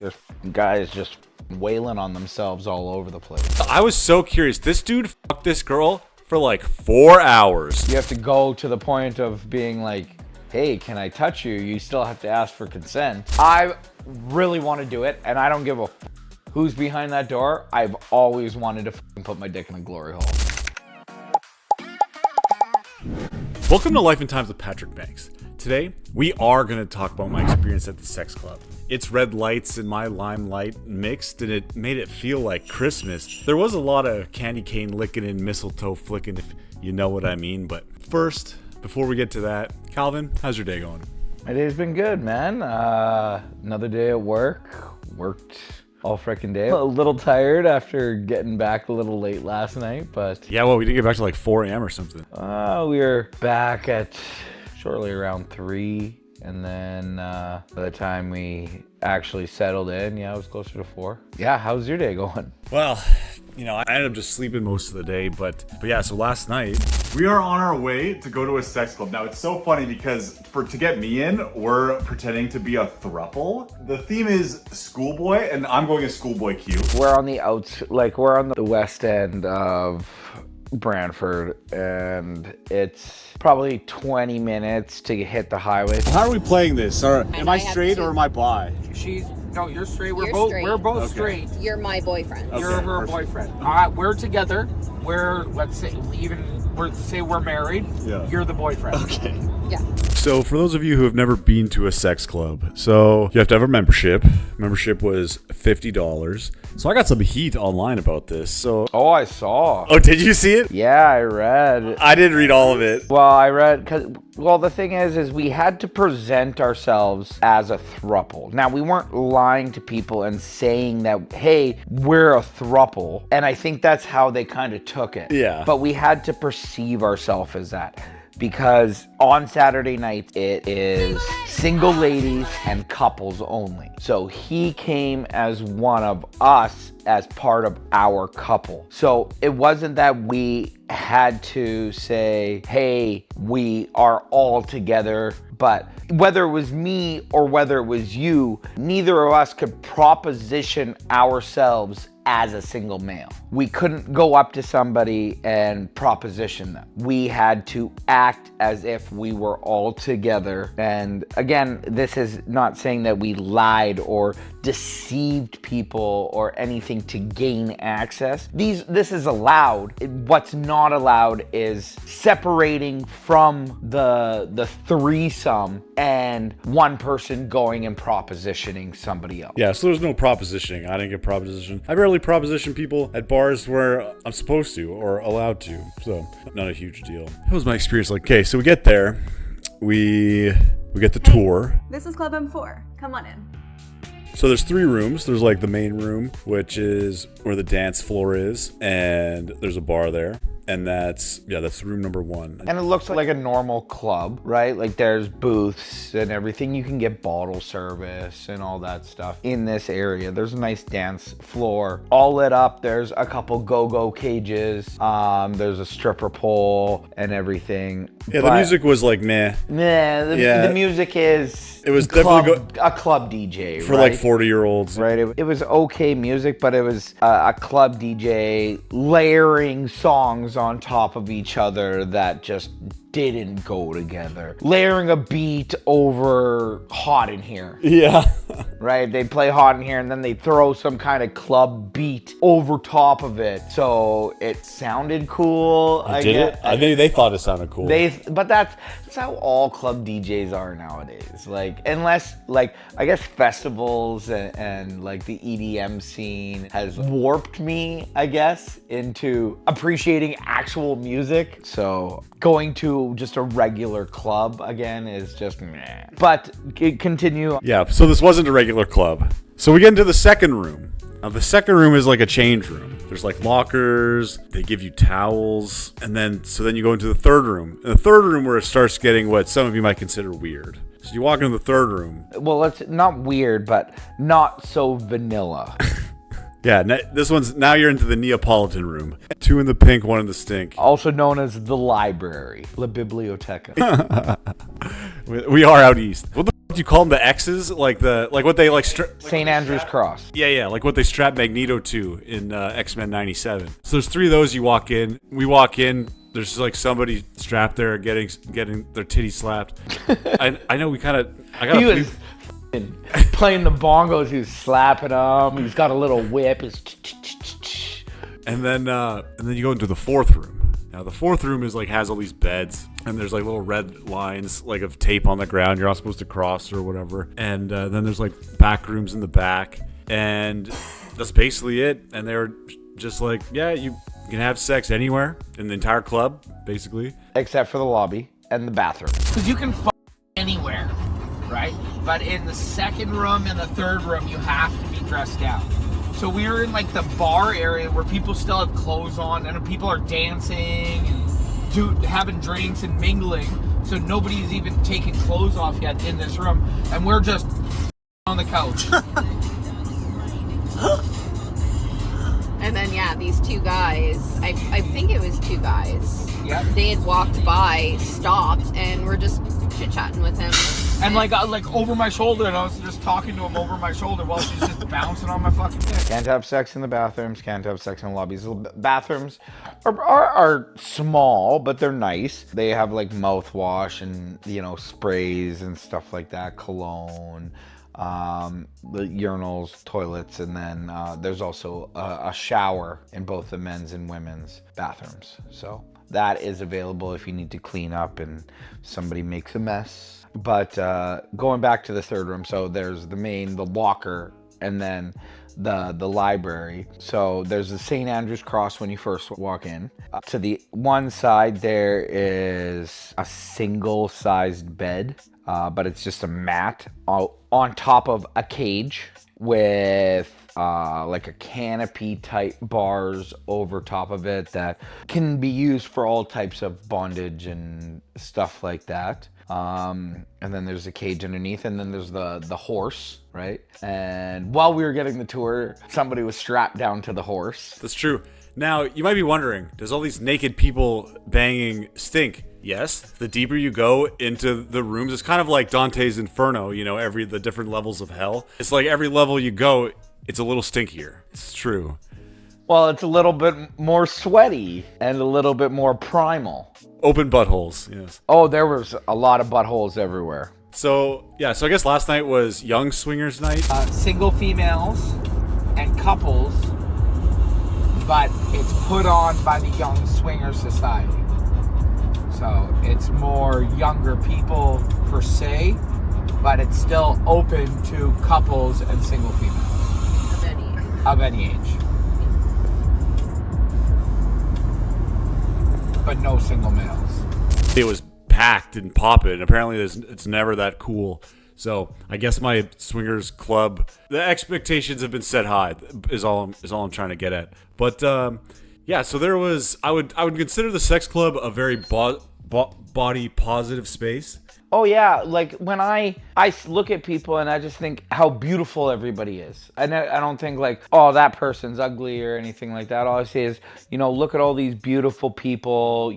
There's guys just wailing on themselves all over the place. I was so curious. This dude fucked this girl for like 4 hours. You have to go to the point of being like, hey, can I touch you? You still have to ask for consent. I really want to do it, and I don't give a who's behind that door. I've always wanted to put my dick in a glory hole. Welcome to Life and Times with Patrick Banks. Today, we are going to talk about my experience at the sex club. Its red lights and my limelight mixed, and it made it feel like Christmas. There was a lot of candy cane licking and mistletoe flicking, if you know what I mean. But first, before we get to that, Calvin, how's your day going? My day's been good, man. Another day at work. Worked all freaking day. A little tired after getting back a little late last night, but... Yeah, well, we didn't get back to like 4 a.m. or something. We were back at shortly around 3. And then by the time we actually settled in, yeah, it was closer to 4. Yeah, how's your day going? Well, you know, I ended up just sleeping most of the day, but yeah, so last night we are on our way to go to a sex club. Now it's so funny because to get me in, we're pretending to be a throuple. The theme is schoolboy, and I'm going as schoolboy Q. We're on the we're on the west end of Brantford, and it's probably 20 minutes to hit the highway. How are we playing this? Am I straight or am I bi? No, you're straight. You're straight. We're both Okay. straight. You're my boyfriend. Okay, You're her perfect. boyfriend. All right, we're together. Let's say we're married. Yeah. You're the boyfriend. Okay. Yeah. So for those of you who have never been to a sex club, so you have to have a membership. Membership was $50. So I got some heat online about this. So Oh, I saw. oh, did you see it? Yeah, I read. I didn't read all of it. Well, I read, the thing is we had to present ourselves as a throuple. Now, we weren't lying to people and saying that, hey, we're a throuple. And I think that's how they kind of took it. Yeah. But we had to perceive ourselves as that. Because on Saturday night, it is single ladies and couples only. So he came as one of us as part of our couple. So it wasn't that we had to say, hey, we are all together. But whether it was me or whether it was you, neither of us could proposition ourselves as a single male. We couldn't go up to somebody and proposition them. We had to act as if we were all together. And again, this is not saying that we lied or deceived people or anything to gain access. This is allowed. What's not allowed is separating from the threesome and one person going and propositioning somebody else. Yeah, so there's no propositioning. I didn't get propositioned. I barely proposition people at bars where I'm supposed to or allowed to. So not a huge deal. That was my experience. Like, okay, so we get there. We get the tour. This is Club M4. Come on in. So there's 3 rooms. There's like the main room, which is where the dance floor is, and there's a bar there. And that's room number 1. And it looks like a normal club, right? Like there's booths and everything. You can get bottle service and all that stuff in this area. There's a nice dance floor, all lit up. There's a couple go-go cages. There's a stripper pole and everything. Yeah, the music was like meh. The music is It was definitely a club DJ for right? like 40-year-olds. Right, it was okay music, but it was a club DJ layering songs on top of each other that just didn't go together. Layering a beat over Hot in Here. Yeah. Right, they'd play Hot in Here and then they'd throw some kind of club beat over top of it. So it sounded cool. I think they thought it sounded cool. But that's how all club DJs are nowadays. Like, unless, like, I guess festivals and like the EDM scene has warped me, I guess, into appreciating actual music. So going to just a regular club again is just meh. But continue. Yeah, so this wasn't a regular club. So we get into the second room. Now the second room is like a change room. There's like lockers, they give you towels, and then you go into the third room. In the third room where it starts getting what some of you might consider weird. So you walk into the third room. Well, it's not weird, but not so vanilla. Yeah, this one's, now you're into the Neapolitan room. 2 in the pink, 1 in the stink. Also known as the library, La Biblioteca. We are out east. What the f*** do do you call them? The X's, like what they like. St. Andrew's Cross. Yeah, like what they strap Magneto to in X-Men '97. So there's 3 of those. You walk in. We walk in. There's like somebody strapped there getting their titty slapped. I know we kind of. He was playing the bongos. He was slapping them. He's got a little whip. And then you go into the 4th room. Now the 4th room is like has all these beds, and there's like little red lines like of tape on the ground. You're not supposed to cross or whatever. And then there's like back rooms in the back, and that's basically it. And they're just like, yeah, you can have sex anywhere in the entire club, basically, except for the lobby and the bathroom. Because you can fuck anywhere, right? But in the 2nd room and the 3rd room, you have to be dressed down. So we were in like the bar area where people still have clothes on and people are dancing and having drinks and mingling. So nobody's even taken clothes off yet in this room, and we're just on the couch. And then, yeah, these 2 guys, I think it was 2 guys. Yep. They had walked by, stopped, and we're just chit-chatting with him. And like over my shoulder, and I was just talking to him over my shoulder while she's just bouncing on my fucking dick. Can't have sex in the bathrooms, can't have sex in the lobbies. Bathrooms are small, but they're nice. They have like mouthwash and, sprays and stuff like that, cologne. The urinals, toilets, and then there's also a shower in both the men's and women's bathrooms. So that is available if you need to clean up and somebody makes a mess. But going back to the 3rd room, so there's the locker, and then the library. So there's the St. Andrew's Cross when you first walk in. To the one side there is a single-sized bed, but it's just a mat on top of a cage with like a canopy type bars over top of it that can be used for all types of bondage and stuff like that. And then there's a cage underneath, and then there's the horse, right? And while we were getting the tour, somebody was strapped down to the horse. That's true. Now, you might be wondering, does all these naked people banging stink? Yes. The deeper you go into the rooms, it's kind of like Dante's Inferno, the different levels of hell. It's like every level you go, it's a little stinkier. It's true. Well, it's a little bit more sweaty and a little bit more primal. Open buttholes, yes. Oh, there was a lot of buttholes everywhere. So I guess last night was Young Swingers Night. Single females and couples, but it's put on by the Young Swinger Society. So it's more younger people per se, but it's still open to couples and single females. Of any age. But no single males. It was packed and popping. Apparently it's never that cool. So I guess my swingers club, the expectations have been set high is all I'm trying to get at. But yeah, so there was, I would consider the sex club a very body positive space. Oh yeah, like when I look at people and I just think how beautiful everybody is. I don't think like, oh, that person's ugly or anything like that. All I say is, look at all these beautiful people,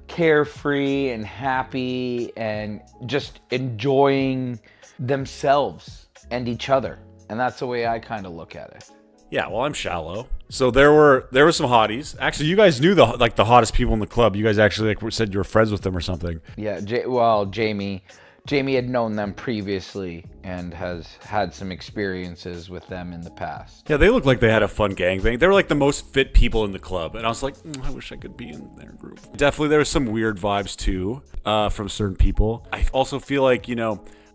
carefree and happy and just enjoying themselves and each other. And that's the way I kind of look at it. Yeah, well, I'm shallow. So there were some hotties. Actually, you guys knew the hottest people in the club. You guys actually said you were friends with them or something. Yeah, Jamie had known them previously and has had some experiences with them in the past. Yeah, they looked like they had a fun gangbang. They were like the most fit people in the club, and I was like, I wish I could be in their group. Definitely, there was some weird vibes too from certain people. I also feel like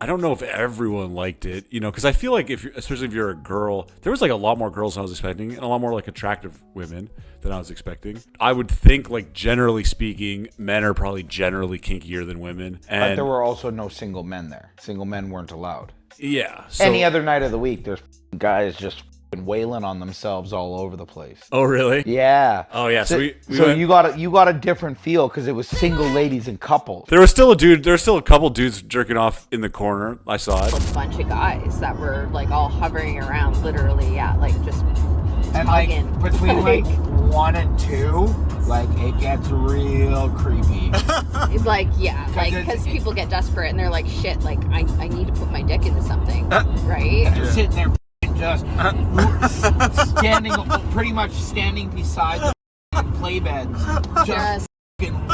I don't know if everyone liked it, because I feel like especially if you're a girl, there was like a lot more girls than I was expecting, and a lot more like attractive women than I was expecting. I would think, like, generally speaking, men are probably generally kinkier than women. But there were also no single men there. Single men weren't allowed. Yeah. So, any other night of the week, there's guys just wailing on themselves all over the place. Oh, really? Yeah. Oh, yeah. So you got a different feel because it was single ladies and couples. There was still a couple dudes jerking off in the corner. I saw it. A bunch of guys that were like all hovering around, literally, yeah, like just and like between like 1 and 2, like it gets real creepy. Like, yeah, like, it's- because people get desperate and they're like, shit, like, I need to put my dick into something, right? Just sitting there just pretty much standing beside the play beds, just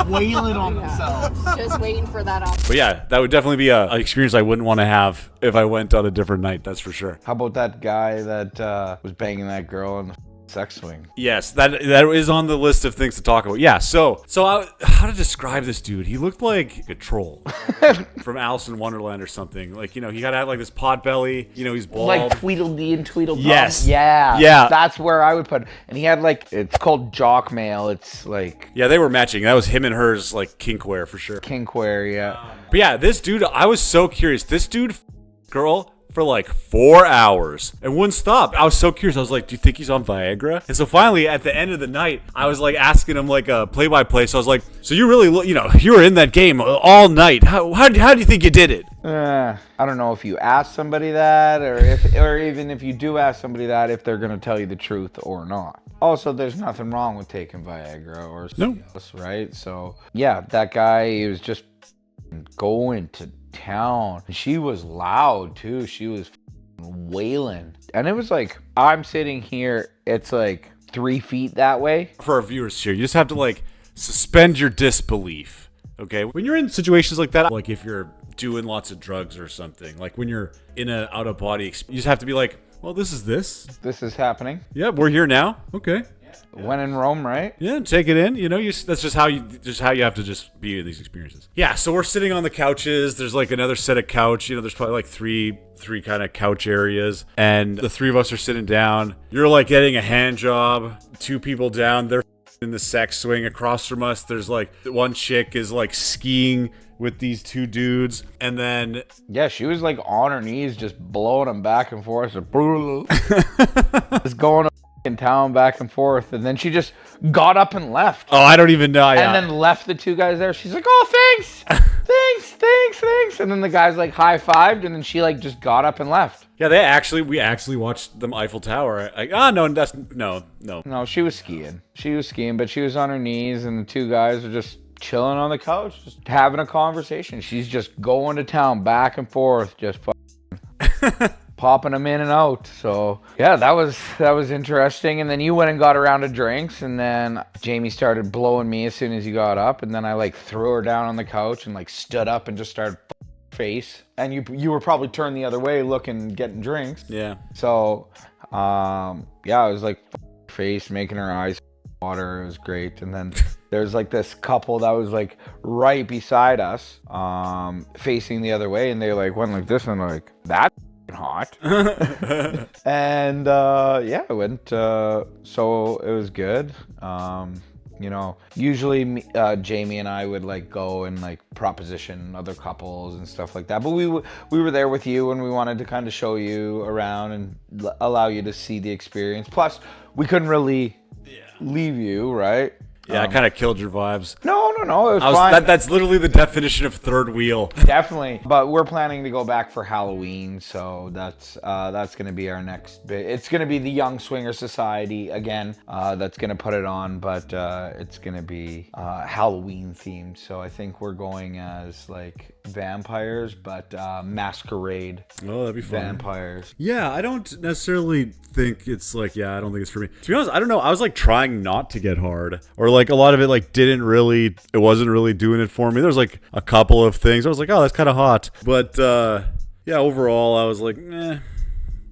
wailing on themselves. Just waiting for that option. But yeah, that would definitely be an experience I wouldn't want to have if I went on a different night, that's for sure. How about that guy that was banging that girl in the sex swing? Yes, that is on the list of things to talk about. Yeah, so how to describe this dude? He looked like a troll from Alice in Wonderland or something. Like, you know, he got to have like this pot belly. You know, he's bald. Like Tweedledee and Tweedledum. Yes. Yeah. That's where I would put it. And he had like, it's called jock mail. It's like Yeah, they were matching. That was him and hers, like kinkwear for sure. kinkwear, yeah. But yeah, this dude, I was so curious. This dude, girl, for like 4 hours and wouldn't stop. I was so curious. I was like, do you think he's on Viagra? And so finally, at the end of the night, I was like asking him like a play-by-play. So I was like, so you really, you know, you were in that game all night. How do you think you did it? I don't know if you ask somebody that, or even if you do ask somebody that, if they're gonna tell you the truth or not. Also, there's nothing wrong with taking Viagra or something else, right? So yeah, that guy, he was just going to town. She was loud too. She was wailing, and it was like, I'm sitting here. It's like 3 feet that way. For our viewers here, you just have to like suspend your disbelief. Okay, when you're in situations like that, like if you're doing lots of drugs or something, like when you're in an out of body experience, you just have to be like, well, this is happening. Yeah, we're here now. Okay. When in Rome, right? Yeah, take it in. You know, that's just how you have to just be in these experiences. Yeah, so we're sitting on the couches. There's like another set of couch. You know, there's probably like three kind of couch areas, and the three of us are sitting down. You're like getting a hand job. 2 people down. They're in the sex swing across from us. There's like one chick is like skiing with these 2 dudes, and then yeah, she was like on her knees, just blowing them back and forth, just going in town back and forth, and then she just got up and left. Oh, I don't even know. And then left the 2 guys there. She's like, "Oh, thanks, thanks." And then the guys like high-fived, and then she like just got up and left. Yeah, we actually watched the Eiffel Tower. No, she was skiing. But she was on her knees, and the 2 guys were just chilling on the couch, just having a conversation. She's just going to town back and forth, just popping them in and out. So yeah, that was interesting. And then you went and got a round of drinks, and then Jamie started blowing me as soon as you got up, and then I like threw her down on the couch and like stood up and just started face. And you were probably turned the other way looking, getting drinks. Yeah. So I was like face, making her eyes water. It was great. And then there's like this couple that was like right beside us, facing the other way, and they like went like this, and like, that's hot. And I went, so it was good. You know, usually Jamie and I would like go and like proposition other couples and stuff like that, but we were there with you, and we wanted to kind of show you around and allow you to see the experience. Plus we couldn't really leave you, right? Yeah, I kind of killed your vibes. No, it was fine. That's literally the definition of third wheel. Definitely. But we're planning to go back for Halloween, so that's going to be our next bit. It's going to be the Young Swinger Society again. That's going to put it on, but it's going to be Halloween themed. So I think we're going as like vampires, but masquerade. Oh, that'd be fun. Vampires. Yeah, I don't necessarily think it's like, I don't think it's for me. To be honest, I don't know. I was like trying not to get hard, or like a lot of it like it wasn't really doing it for me. There was like a couple of things I was like, oh, that's kind of hot. But overall I was like,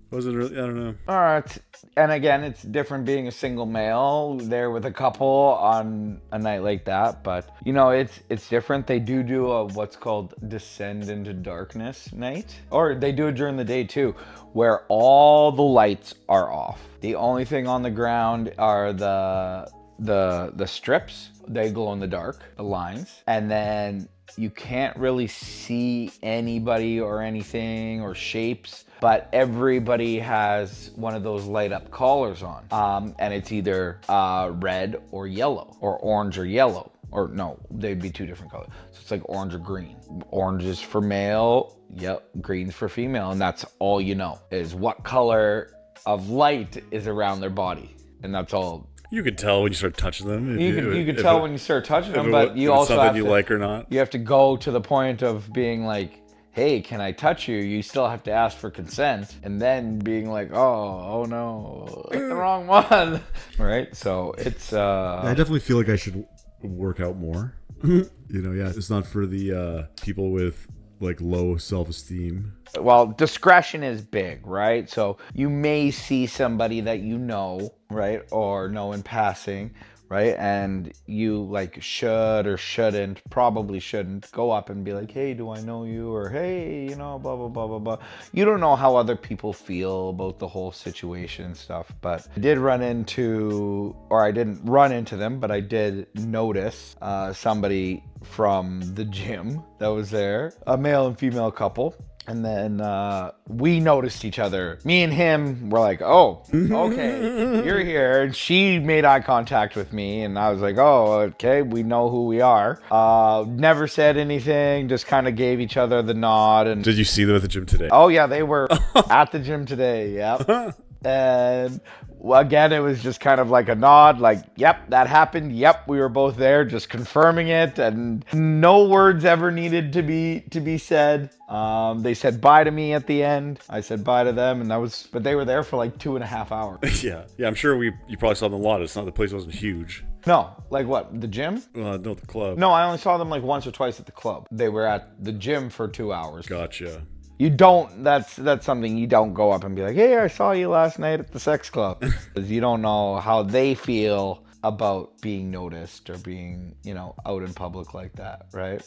wasn't really, I don't know. All right. And again, it's different being a single male there with a couple on a night like that. But, you know, it's different. They do a what's called Descend into Darkness night. Or they do it during the day too, where all the lights are off. The only thing on the ground are the strips. They glow in the dark, the lines. And then you can't really see anybody or anything or shapes, but everybody has one of those light up collars on. And it's either red or yellow, or orange or yellow, or no, they'd be 2 different colors. So it's like orange or green. Orange is for male, green's for female. And that's all you know, is what color of light is around their body. And that's all. You could tell when you start touching them. You could tell when you start touching them, but you if it's also something have you to, like or not. you have to go to the point of being like, hey, can I touch you? You still have to ask for consent, and then being like, oh no, the wrong one, right? So it's I definitely feel like I should work out more. It's not for the people with like low self-esteem. Well, discretion is big, right? So you may see somebody that you know, right, or know in passing, right, and you like should or shouldn't, probably shouldn't go up and be like, hey, do I know you? Or hey, blah blah blah blah blah. You don't know how other people feel about the whole situation and stuff. But I did run into, or I didn't run into them, but I did notice somebody from the gym that was there, a male and female couple. And then we noticed each other. Me and him were like, oh, okay, you're here. And she made eye contact with me. And I was like, oh, okay, we know who we are. Never said anything, just kind of gave each other the nod. And Did you see them at the gym today? oh, yeah, they were at the gym today. Yep. And again, it was just kind of like a nod, like, yep, that happened. Yep, we were both there, just confirming it, and no words ever needed to be said. They said bye to me at the end. I said bye to them, and but they were there for like 2.5 hours. Yeah. I'm sure you probably saw them a lot. It's not, the place wasn't huge. No, like what? The gym? No, the club. No, I only saw them like once or twice at the club. They were at the gym for 2 hours. Gotcha. You don't, that's something you don't go up and be like, hey, I saw you last night at the sex club. Because you don't know how they feel about being noticed or being, out in public like that, right?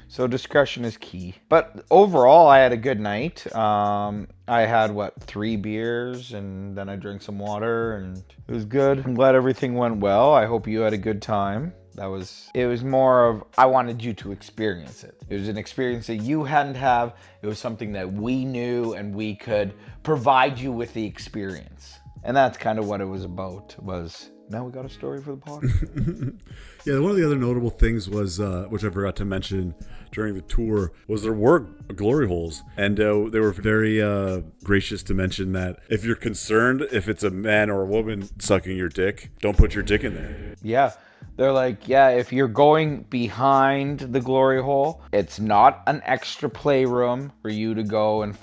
So discretion is key. But overall, I had a good night. I had, 3 beers, and then I drank some water, and it was good. I'm glad everything went well. I hope you had a good time. It was more of, I wanted you to experience it. It was an experience that you hadn't have. It was something that we knew, and we could provide you with the experience. And that's kind of what it was about, now we got a story for the podcast. Yeah, one of the other notable things was, which I forgot to mention during the tour, was there were glory holes. And they were very gracious to mention that if you're concerned, if it's a man or a woman sucking your dick, don't put your dick in there. Yeah. They're like, yeah, if you're going behind the glory hole, it's not an extra playroom for you to go and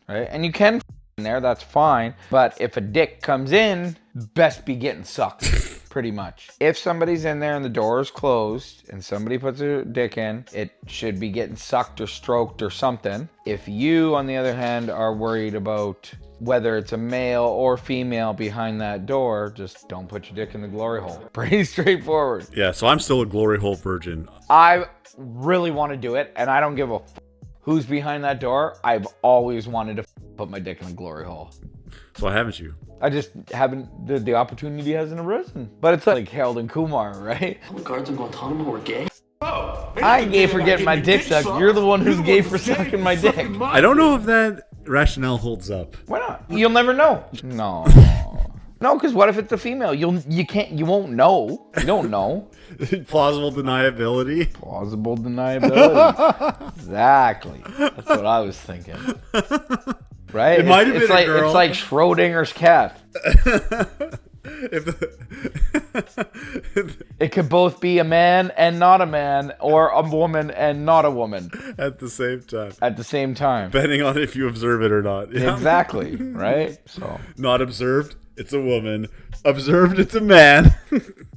right? And you can in there, that's fine. But if a dick comes in, best be getting sucked, pretty much. If somebody's in there and the door is closed and somebody puts a dick in, it should be getting sucked or stroked or something. If you, on the other hand, are worried about whether it's a male or female behind that door, just don't put your dick in the glory hole. Pretty straightforward. Yeah, so I'm still a glory hole virgin. I really want to do it, and I don't give a who's behind that door. I've always wanted to put my dick in the glory hole. So why haven't you? I just haven't, the opportunity hasn't arisen. But it's like Harold and Kumar, right? All the guards in Guantanamo were gay. I ain't gay for getting my dick sucked. You're the one who's gay for sucking my dick. I don't know if that rationale holds up. Why not? You'll never know. No. No, because what if it's a female? You won't know. You don't know. Plausible deniability. Plausible deniability. Exactly. That's what I was thinking. Right? It might have been a girl. It's like Schrodinger's cat. It could both be a man and not a man, or a woman and not a woman. At the same time. At the same time. Depending on if you observe it or not. Yeah. Exactly. Right? So not observed, it's a woman. Observed, it's a man.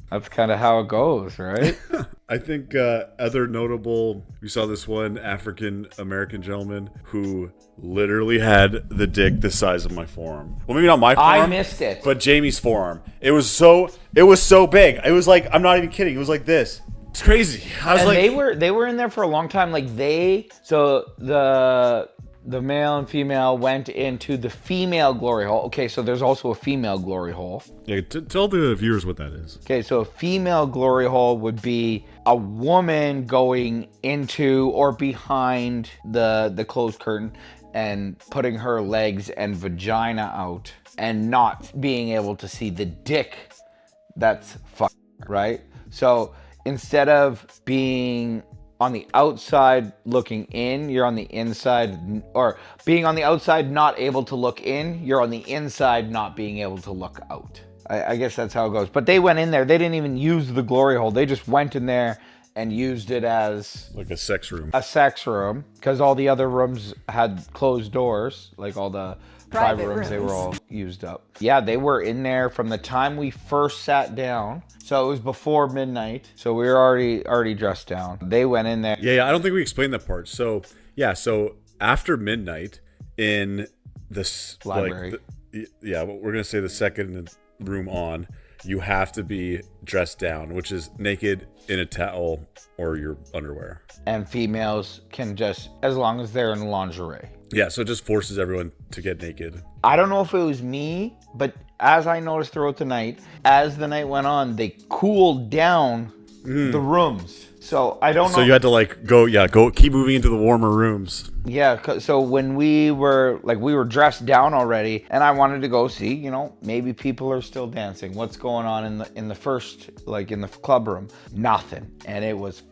That's kind of how it goes, right? I think other notable, we saw this one African-American gentleman who literally had the dick the size of my forearm. Well, maybe not my forearm. I missed it. But Jamie's forearm. It was so big. It was like, I'm not even kidding. It was like this. It's crazy. I was like, they were in there for a long time. Like the male and female went into the female glory hole. Okay, so there's also a female glory hole. Yeah, tell the viewers what that is. Okay, so a female glory hole would be a woman going into or behind the closed curtain and putting her legs and vagina out and not being able to see the dick that's right? So instead of being on the outside looking in, you're on the inside, or being on the outside not able to look in, you're on the inside not being able to look out. I guess that's how it goes. But they went in there. They didn't even use the glory hole. They just went in there and used it as Like a sex room. a sex room because all the other rooms had closed doors, like all the private rooms, they were all used up. Yeah, they were in there from the time we first sat down. So it was before midnight. So we were already dressed down. They went in there. Yeah, I don't think we explained that part. So yeah, so after midnight in this Library. we're gonna say the second room on, you have to be dressed down, which is naked in a towel or your underwear. And females can just, as long as they're in lingerie. Yeah, so it just forces everyone to get naked. I don't know if it was me, but as I noticed throughout the night, as the night went on, they cooled down the rooms. So I don't know. So you had to like go keep moving into the warmer rooms. Yeah, so when we were dressed down already, and I wanted to go see, you know, maybe people are still dancing. What's going on in the first, like in the club room? Nothing. And it was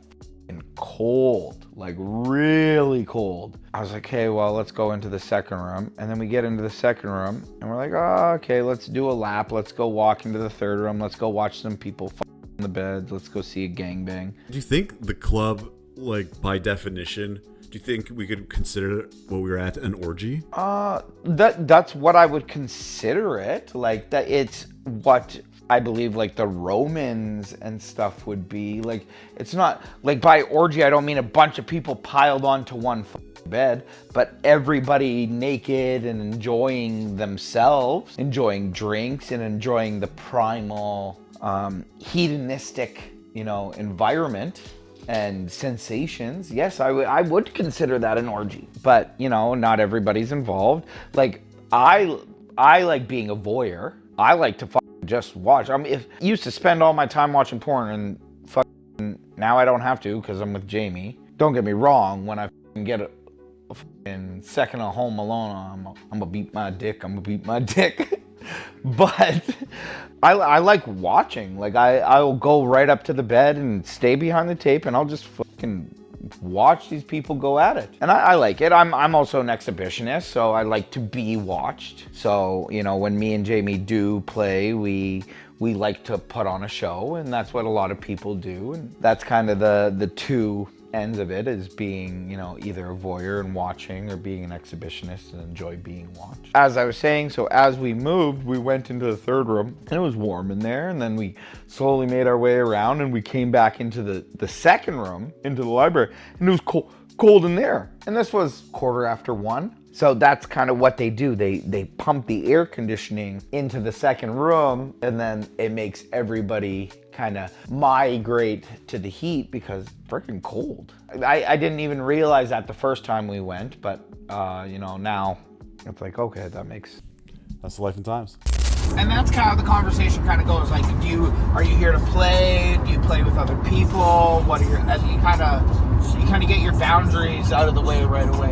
cold, like really cold. I was like, hey, well, let's go into the second room. And then we get into the second room and we're like, oh, okay, let's do a lap. Let's go walk into the third room. Let's go watch some people in the bed. Let's go see a gangbang. Do you think the club, like by definition, do you think we could consider what we were at an orgy? That's what I would consider it. Like that, it's what I believe like the Romans and stuff would be. Like it's not like by orgy I don't mean a bunch of people piled onto one bed, but everybody naked and enjoying themselves, enjoying drinks and enjoying the primal hedonistic, you know, environment and sensations. Yes, I would consider that an orgy, but you know, not everybody's involved. Like I like being a voyeur. I like to just watch. I mean, if I used to spend all my time watching porn and now I don't have to because I'm with Jamie. Don't get me wrong, when I get a second of Home Alone, I'm gonna beat my dick. But I like watching. Like I'll go right up to the bed and stay behind the tape and I'll just fucking watch these people go at it. And I like it. I'm also an exhibitionist, so I like to be watched. So, you know, when me and Jamie do play, we like to put on a show, and that's what a lot of people do. And that's kind of the two ends of it, is being, you know, either a voyeur and watching or being an exhibitionist and enjoy being watched. As I was saying, so as we moved, we went into the third room and it was warm in there, and then we slowly made our way around and we came back into the second room, into the library, and it was cold in there. And this was 1:15. So that's kind of what they do. They pump the air conditioning into the second room, and then it makes everybody kind of migrate to the heat because it's freaking cold. I didn't even realize that the first time we went, but you know, now it's like, okay, That's the life and times. And that's kind of the conversation kind of goes like, are you here to play? Do you play with other people? What are you kind of get your boundaries out of the way right away.